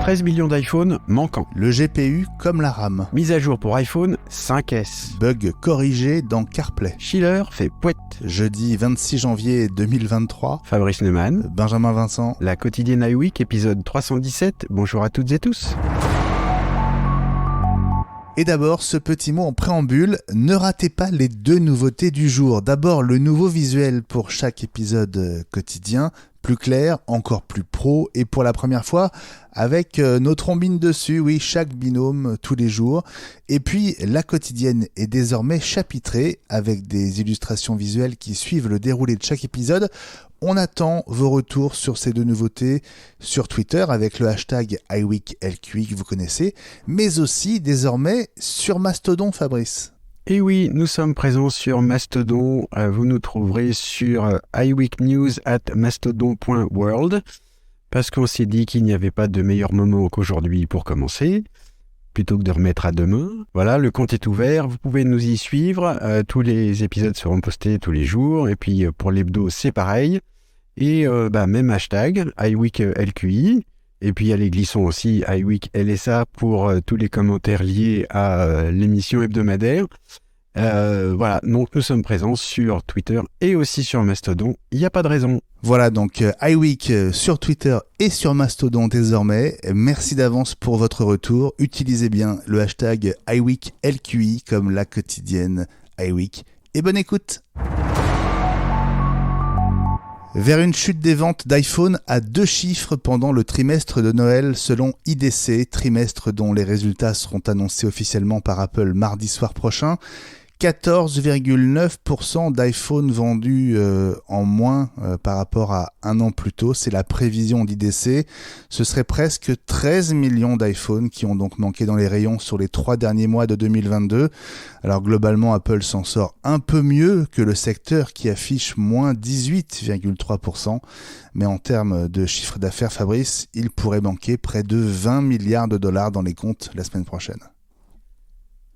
13 millions d'iPhone manquants. Le GPU comme la RAM. Mise à jour pour iPhone 5S. Bug corrigé dans CarPlay. Schiller fait pouette. Jeudi 26 janvier 2023. Fabrice Neumann. Benjamin Vincent. La quotidienne iWeek, épisode 317. Bonjour à toutes et tous. Et d'abord, ce petit mot en préambule, ne ratez pas les deux nouveautés du jour. D'abord, le nouveau visuel pour chaque épisode quotidien, plus clair, encore plus pro, et pour la première fois, avec nos trombines dessus, oui, chaque binôme, tous les jours. Et puis, la quotidienne est désormais chapitrée, avec des illustrations visuelles qui suivent le déroulé de chaque épisode. On attend vos retours sur ces deux nouveautés sur Twitter avec le hashtag iWeekLQI que vous connaissez, mais aussi désormais sur Mastodon, Fabrice. Et oui, nous sommes présents sur Mastodon. Vous nous trouverez sur iweeknews@mastodon.world parce qu'on s'est dit qu'il n'y avait pas de meilleur moment qu'aujourd'hui pour commencer, plutôt que de remettre à demain. Voilà, le compte est ouvert, vous pouvez nous y suivre. Tous les épisodes seront postés tous les jours. Et puis pour l'hebdo, c'est pareil. Et même hashtag, iWeekLQI. Et puis allez, glissons aussi iWeekLSA pour tous les commentaires liés à l'émission hebdomadaire. Voilà, donc nous sommes présents sur Twitter et aussi sur Mastodon. Il n'y a pas de raison. Voilà, donc iWeek sur Twitter et sur Mastodon désormais. Merci d'avance pour votre retour. Utilisez bien le hashtag iWeekLQI comme la quotidienne iWeek. Et bonne écoute. Vers une chute des ventes d'iPhone à 2 chiffres pendant le trimestre de Noël selon IDC, trimestre dont les résultats seront annoncés officiellement par Apple mardi soir prochain. 14,9% d'iPhone vendus en moins par rapport à un an plus tôt. C'est la prévision d'IDC. Ce serait presque 13 millions d'iPhone qui ont donc manqué dans les rayons sur les 3 derniers mois de 2022. Alors globalement, Apple s'en sort un peu mieux que le secteur qui affiche moins 18,3%. Mais en termes de chiffre d'affaires, Fabrice, il pourrait manquer près de 20 milliards de dollars dans les comptes la semaine prochaine.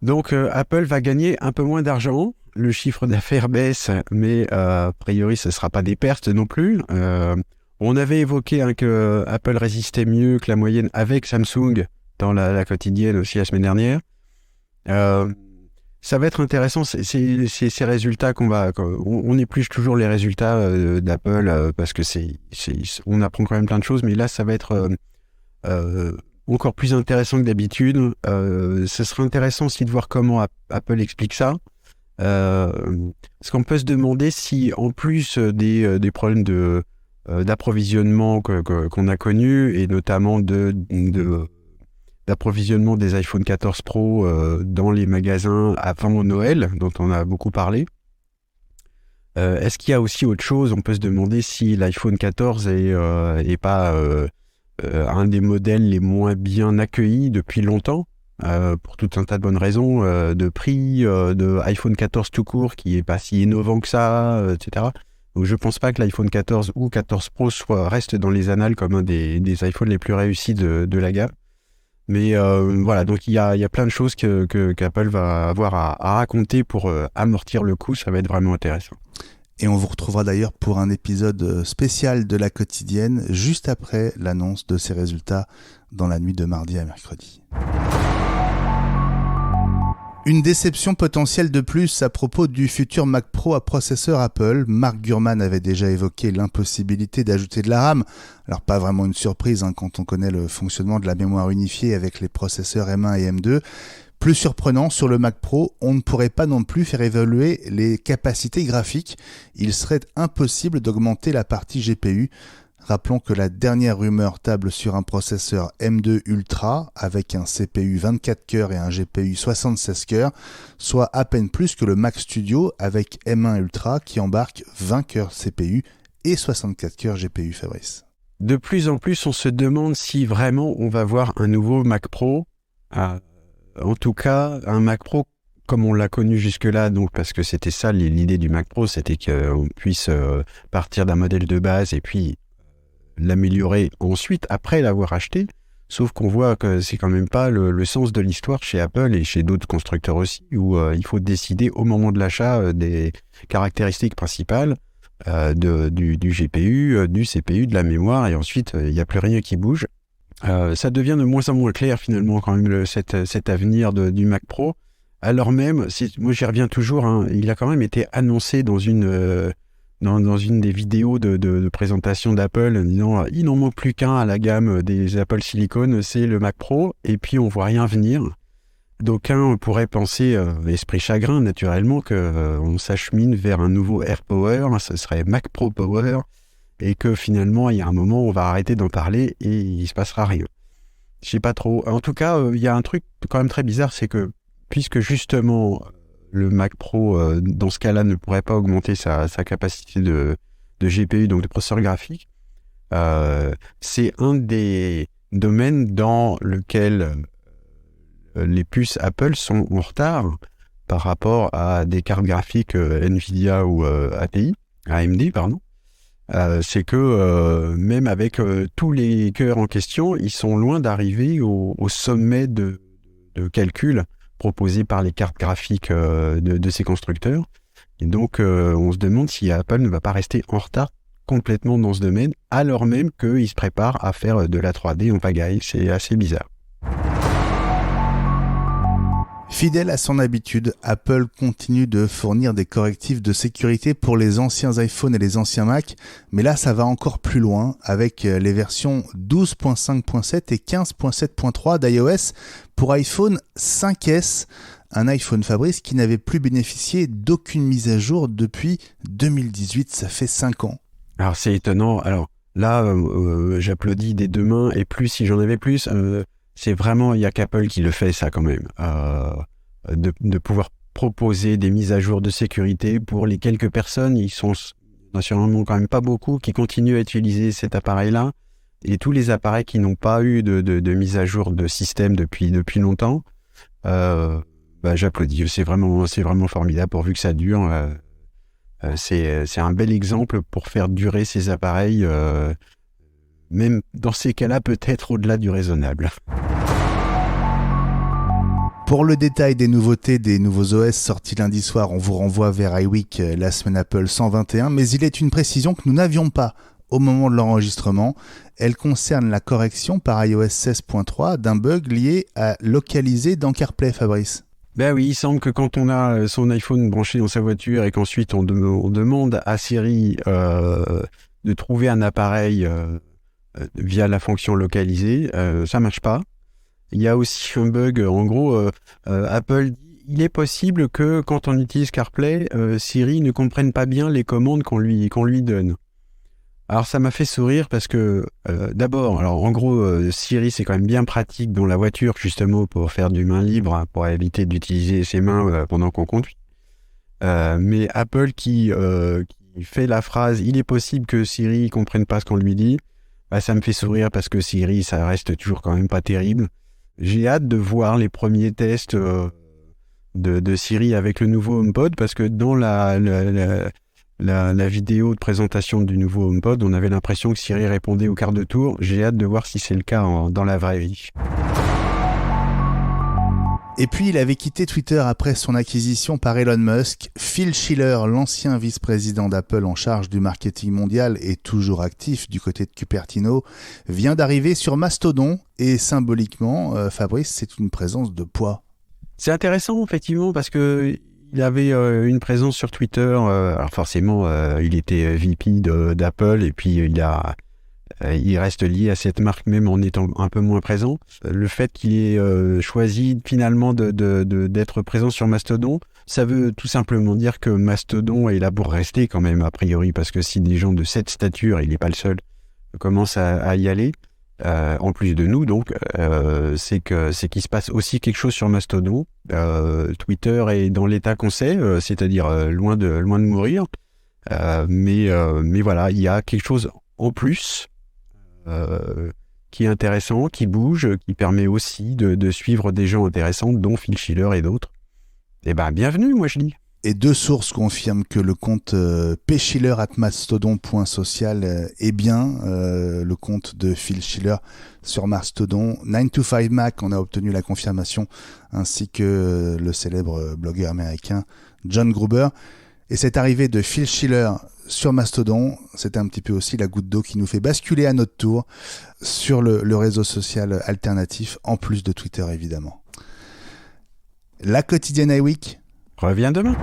Donc Apple va gagner un peu moins d'argent, le chiffre d'affaires baisse, mais a priori ce ne sera pas des pertes non plus. On avait évoqué que Apple résistait mieux que la moyenne avec Samsung dans la quotidienne aussi la semaine dernière. Ça va être intéressant, c'est ces résultats on épluche toujours les résultats d'Apple parce que on apprend quand même plein de choses, mais là ça va être encore plus intéressant que d'habitude. Ce sera intéressant aussi de voir comment Apple explique ça. Parce qu'on peut se demander si, en plus des problèmes d'approvisionnement qu'on a connus, et notamment d'approvisionnement des iPhone 14 Pro dans les magasins avant Noël, dont on a beaucoup parlé, est-ce qu'il y a aussi autre chose? On peut se demander si l'iPhone 14 est pas... un des modèles les moins bien accueillis depuis longtemps, pour tout un tas de bonnes raisons, de prix, de iPhone 14 tout court qui est pas si innovant que ça, etc. Donc je pense pas que l'iPhone 14 ou 14 Pro reste dans les annales comme un des iPhones les plus réussis de la gamme. Mais voilà, donc il y a plein de choses qu'Apple va avoir à raconter pour amortir le coup. Ça va être vraiment intéressant. Et on vous retrouvera d'ailleurs pour un épisode spécial de la quotidienne, juste après l'annonce de ces résultats dans la nuit de mardi à mercredi. Une déception potentielle de plus à propos du futur Mac Pro à processeur Apple. Mark Gurman avait déjà évoqué l'impossibilité d'ajouter de la RAM. Alors pas vraiment une surprise quand on connaît le fonctionnement de la mémoire unifiée avec les processeurs M1 et M2. Plus surprenant, sur le Mac Pro, on ne pourrait pas non plus faire évoluer les capacités graphiques. Il serait impossible d'augmenter la partie GPU. Rappelons que la dernière rumeur table sur un processeur M2 Ultra avec un CPU 24 cœurs et un GPU 76 cœurs, soit à peine plus que le Mac Studio avec M1 Ultra qui embarque 20 cœurs CPU et 64 cœurs GPU, Fabrice. De plus en plus, on se demande si vraiment on va voir un nouveau Mac Pro. En tout cas, un Mac Pro comme on l'a connu jusque-là, donc parce que c'était ça l'idée du Mac Pro, c'était qu'on puisse partir d'un modèle de base et puis l'améliorer ensuite après l'avoir acheté. Sauf qu'on voit que c'est quand même pas le sens de l'histoire chez Apple et chez d'autres constructeurs aussi, où il faut décider au moment de l'achat des caractéristiques principales du GPU, du CPU, de la mémoire, et ensuite il n'y a plus rien qui bouge. Ça devient de moins en moins clair finalement quand même cet avenir du Mac Pro. Alors même, moi j'y reviens toujours, hein, il a quand même été annoncé dans une des vidéos de présentation d'Apple en disant il n'en manque plus qu'un à la gamme des Apple Silicon, c'est le Mac Pro, et puis on voit rien venir. D'aucuns pourraient penser, esprit chagrin naturellement, qu'on s'achemine vers un nouveau AirPower, ce serait Mac Pro Power, et que finalement il y a un moment on va arrêter d'en parler et il se passera rien. Je sais pas trop. En tout cas, il y a un truc quand même très bizarre, c'est que puisque justement le Mac Pro, dans ce cas-là, ne pourrait pas augmenter sa capacité de GPU, donc de processeur graphique, c'est un des domaines dans lequel les puces Apple sont en retard par rapport à des cartes graphiques Nvidia ou AMD, pardon. C'est que même avec tous les cœurs en question, ils sont loin d'arriver au sommet de calcul proposés par les cartes graphiques de ces constructeurs. Et donc, on se demande si Apple ne va pas rester en retard complètement dans ce domaine, alors même qu'ils se préparent à faire de la 3D en pagaille. C'est assez bizarre. Fidèle à son habitude, Apple continue de fournir des correctifs de sécurité pour les anciens iPhone et les anciens Mac, mais là ça va encore plus loin avec les versions 12.5.7 et 15.7.3 d'iOS pour iPhone 5S, un iPhone Fabrice qui n'avait plus bénéficié d'aucune mise à jour depuis 2018, ça fait 5 ans. Alors c'est étonnant, alors là j'applaudis des deux mains, et plus si j'en avais plus... c'est vraiment, il n'y a qu'Apple qui le fait ça quand même, de pouvoir proposer des mises à jour de sécurité pour les quelques personnes, ils sont naturellement quand même pas beaucoup, qui continuent à utiliser cet appareil-là, et tous les appareils qui n'ont pas eu de mise à jour de système depuis longtemps, j'applaudis, c'est vraiment formidable pourvu que ça dure, c'est un bel exemple pour faire durer ces appareils, même dans ces cas-là, peut-être au-delà du raisonnable. Pour le détail des nouveautés des nouveaux OS sortis lundi soir, on vous renvoie vers iWeek, la semaine Apple 121, mais il est une précision que nous n'avions pas au moment de l'enregistrement. Elle concerne la correction par iOS 16.3 d'un bug lié à localiser dans CarPlay, Fabrice. Ben oui, il semble que quand on a son iPhone branché dans sa voiture et qu'ensuite on demande à Siri de trouver un appareil via la fonction localisée, ça marche pas. Il y a aussi un bug, en gros, Apple dit il est possible que quand on utilise CarPlay, Siri ne comprenne pas bien les commandes qu'on lui donne. Alors ça m'a fait sourire parce que d'abord, alors en gros, Siri c'est quand même bien pratique dans la voiture justement pour faire du main libre, hein, pour éviter d'utiliser ses mains pendant qu'on conduit. Mais Apple qui fait la phrase il est possible que Siri comprenne pas ce qu'on lui dit, ça me fait sourire parce que Siri ça reste toujours quand même pas terrible. J'ai hâte de voir les premiers tests de Siri avec le nouveau HomePod parce que dans la vidéo de présentation du nouveau HomePod, on avait l'impression que Siri répondait au quart de tour. J'ai hâte de voir si c'est le cas dans la vraie vie. Et puis il avait quitté Twitter après son acquisition par Elon Musk. Phil Schiller, l'ancien vice-président d'Apple en charge du marketing mondial et toujours actif du côté de Cupertino, vient d'arriver sur Mastodon et symboliquement, Fabrice, c'est une présence de poids. C'est intéressant effectivement parce que il avait une présence sur Twitter. Alors forcément, il était VP d'Apple et puis il reste lié à cette marque même en étant un peu moins présent. Le fait qu'il ait choisi finalement d'être présent sur Mastodon, ça veut tout simplement dire que Mastodon est là pour rester quand même a priori, parce que si des gens de cette stature, il n'est pas le seul, commencent à y aller, en plus de nous donc, c'est qu'il se passe aussi quelque chose sur Mastodon. Twitter est dans l'état qu'on sait, c'est-à-dire loin de mourir, mais voilà, il y a quelque chose en plus qui est intéressant, qui bouge, qui permet aussi de suivre des gens intéressants, dont Phil Schiller et d'autres. Eh ben, bienvenue, moi je dis. Et deux sources confirment que le compte pschiller@mastodon.social est bien le compte de Phil Schiller sur Mastodon. 9to5Mac en a obtenu la confirmation, ainsi que le célèbre blogueur américain John Gruber. Et cette arrivée de Phil Schiller sur Mastodon. C'était un petit peu aussi la goutte d'eau qui nous fait basculer à notre tour sur le réseau social alternatif, en plus de Twitter évidemment. La quotidienne iWeek Reviens demain.